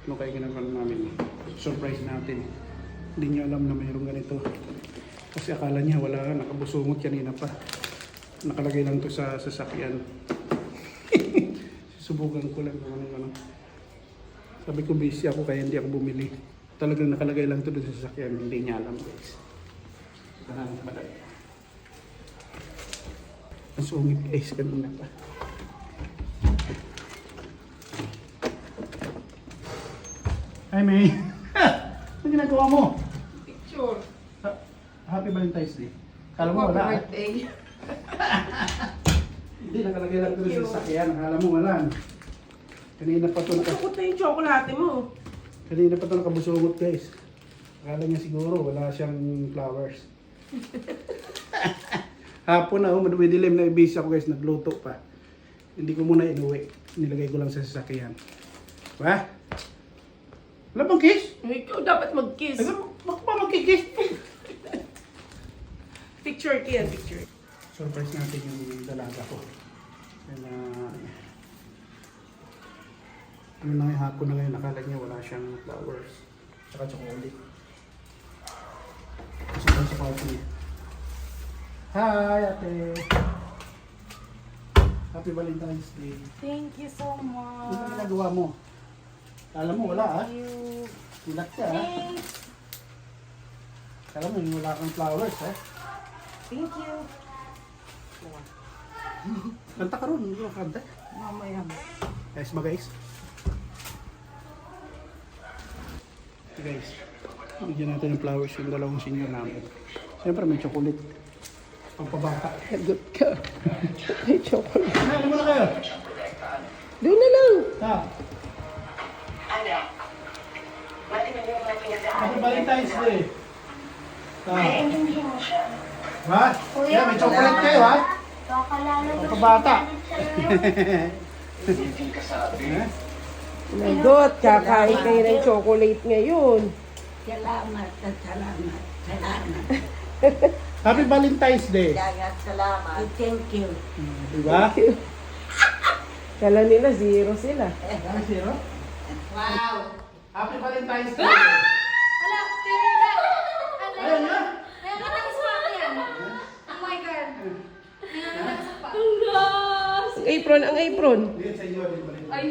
Ano kaya ginagawa namin? Surprise natin. Hindi niya alam na mayroong ganito. Kasi akala niya wala, nakabusumot kanina pa. Nakalagay lang to sa sasakyan. Subukan ko lang kung ano. Sabi ko busy ako kaya hindi ako bumili. Talagang nakalagay lang to doon sa sasakyan. Hindi niya alam guys. Ang sungit guys kanina pa. Hi May! Ano ginagawa mo? Picture. Happy Valentine's Day. Kala mo wala. Happy birthday. Hindi, nakalagay lang doon sa sasakyan. Akala mo wala. Kanina pa ito Masukot na yung chocolate mo. Kanina pa ito nakabusungot guys. Akala niya siguro wala siyang flowers. Hapon na, madilim na busy ako guys, nagluto pa. Hindi ko muna inuwi. Nilagay ko lang sa sasakyan. Ba? Wala bang kiss? Ikaw dapat mag-kiss. Bakit ba magkikiss? Picture, Kian, picture. Surprise natin yung dalaga ko. And, ano na yung hapon na ngayon, nakala niya wala siyang flowers. Tsaka chocolate. Kasi lang sa party niya. Hi, ate! Happy Valentine's Day. Thank you so Ano much. ginagawa mo? Alam mo, wala ah. You. Hilat ka ah. Thanks. Alam mo, wala kang flowers ah. Thank you. Kanta ka ron, hindi ko kanta. Mamaya. Guys ba guys? Okay guys, bigyan natin ng flowers yung dalawang senior namin. Siyempre may chocolate. Pampabata. Hagot ka. Ay, chocolate. Ano muna kayo? Doon na lang. Ha? Happy Valentine's Day. Ha? Ha? Yeah, may chocolate kayo ha? Pampabata. Nagot, kakain kayo ng chocolate ngayon. Salamat at salamat. Salamat. Happy Valentine's Day. Salamat. Thank you. Diba? Kala nila, zero sila. Ano zero? Wow. Happy Valentine's Day. Hala, tingnan na. Ayun na. Meron ng spot yan. Oh my God. Meron ng spot. Ang apron, ang apron. Hindi sa inyo. Ay.